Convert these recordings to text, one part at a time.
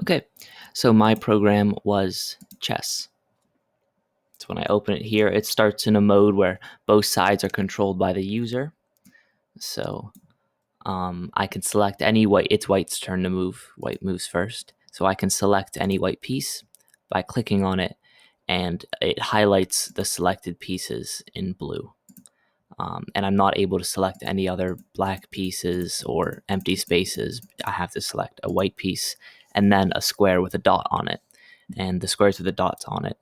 Okay, so my program was chess. So when I open it here, it starts in a mode where both sides are controlled by the user. So I can select any white. It's white's turn to move. White moves first. So I can select any white piece by clicking on it, and it highlights the selected pieces in blue. And I'm not able to select any other black pieces or empty spaces. I have to select a white piece and then a square with a dot on it. And the squares with the dots on it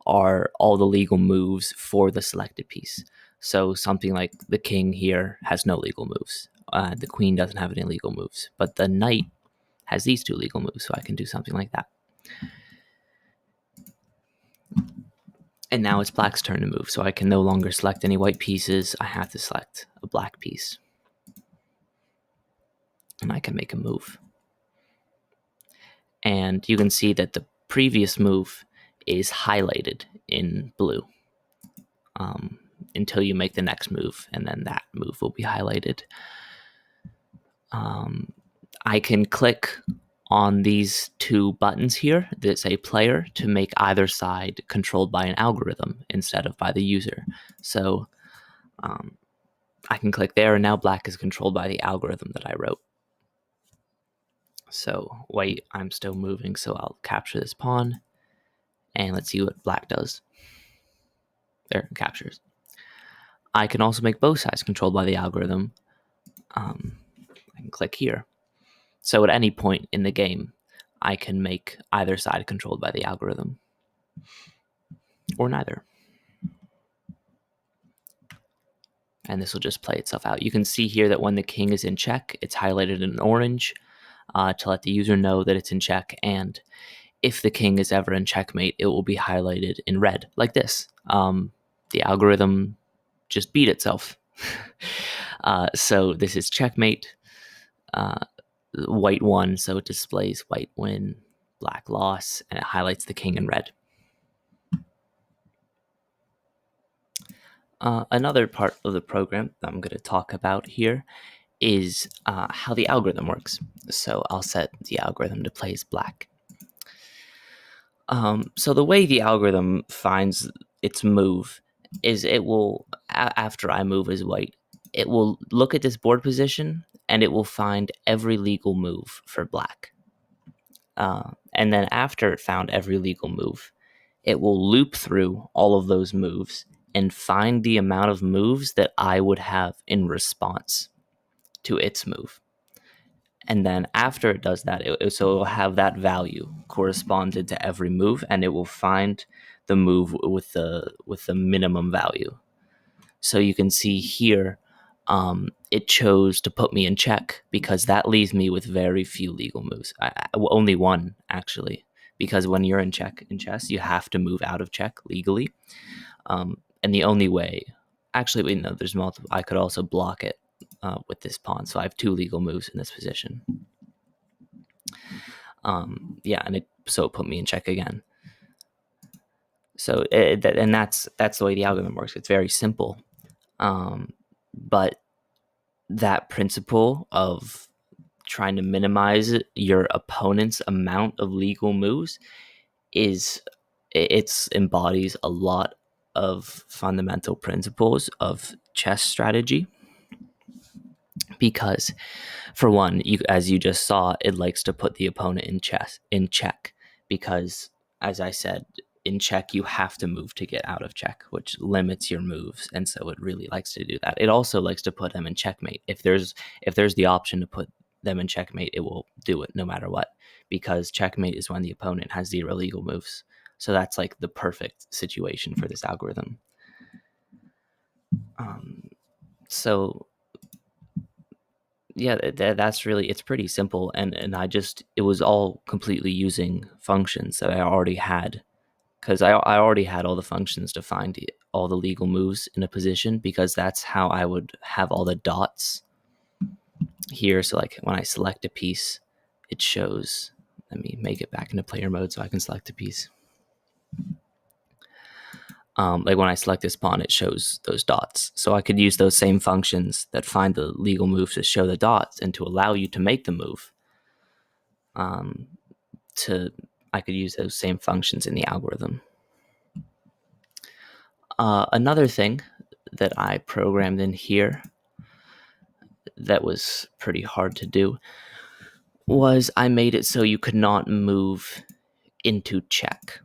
are all the legal moves for the selected piece. So something like the king here has no legal moves. The queen doesn't have any legal moves, but the knight has these two legal moves, so I can do something like that. And now it's black's turn to move, so I can no longer select any white pieces. I have to select a black piece. And I can make a move. And you can see that the previous move is highlighted in blue until you make the next move, and then that move will be highlighted. I can click on these two buttons here that say player to make either side controlled by an algorithm instead of by the user. So I can click there, and now black is controlled by the algorithm that I wrote. So white, I'm still moving, so I'll capture this pawn, and let's see what black does. There, it captures. I can also make both sides controlled by the algorithm. I can click here. So at any point in the game, I can make either side controlled by the algorithm, or neither. And this will just play itself out. You can see here that when the king is in check, it's highlighted in orange to let the user know that it's in check. And if the king is ever in checkmate, it will be highlighted in red, like this. The algorithm just beat itself. So this is checkmate. White won, so it displays white win, black loss, and it highlights the king in red. Another part of the program that I'm going to talk about here is how the algorithm works. So I'll set the algorithm to play as black. So the way the algorithm finds its move is it will, after I move as white, it will look at this board position and it will find every legal move for black. And then after it found every legal move, it will loop through all of those moves and find the amount of moves that I would have in response to its move. And then after it does that, so it will have that value corresponded to every move, and it will find the move with the minimum value. So you can see here, it chose to put me in check because that leaves me with very few legal moves. Only one, actually, because when you're in check in chess, you have to move out of check legally. And the only way, actually, no, there's multiple. I could also block it with this pawn, so I have two legal moves in this position. And it put me in check again. So and that's the way the algorithm works. It's very simple, but that principle of trying to minimize your opponent's amount of legal moves embodies a lot of fundamental principles of chess strategy. Because, for one, as you just saw, it likes to put the opponent in check. Because, as I said, in check you have to move to get out of check, which limits your moves, and so it really likes to do that. It also likes to put them in checkmate. If there's the option to put them in checkmate, it will do it no matter what, because checkmate is when the opponent has zero legal moves. So that's like the perfect situation for this algorithm. So yeah, that's really, it's pretty simple, and it was all completely using functions that I already had, because I already had all the functions to find all the legal moves in a position, because that's how I would have all the dots here. So like when I select a piece, it shows. Let me make it back into player mode so I can select a piece. Like when I select this pawn, it shows those dots. So I could use those same functions that find the legal move to show the dots and to allow you to make the move. I could use those same functions in the algorithm. Another thing that I programmed in here that was pretty hard to do was I made it so you could not move into check.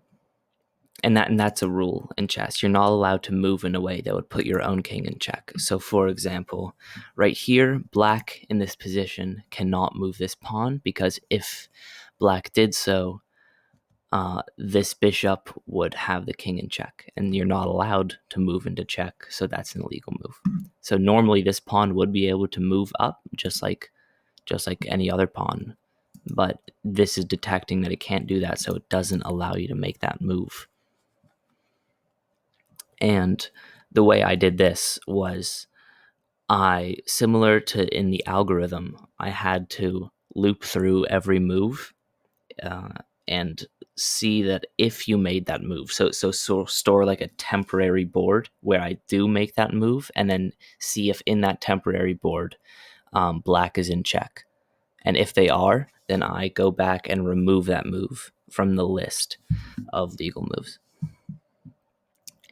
And that's a rule in chess. You're not allowed to move in a way that would put your own king in check. So for example, right here, black in this position cannot move this pawn, because if black did so, this bishop would have the king in check, and you're not allowed to move into check, so that's an illegal move. So normally this pawn would be able to move up just like any other pawn, but this is detecting that it can't do that, so it doesn't allow you to make that move. And the way I did this was, similar to in the algorithm, I had to loop through every move and see that if you made that move, so store like a temporary board where I do make that move, and then see if in that temporary board black is in check. And if they are, then I go back and remove that move from the list of legal moves.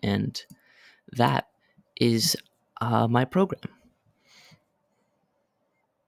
And that is my program.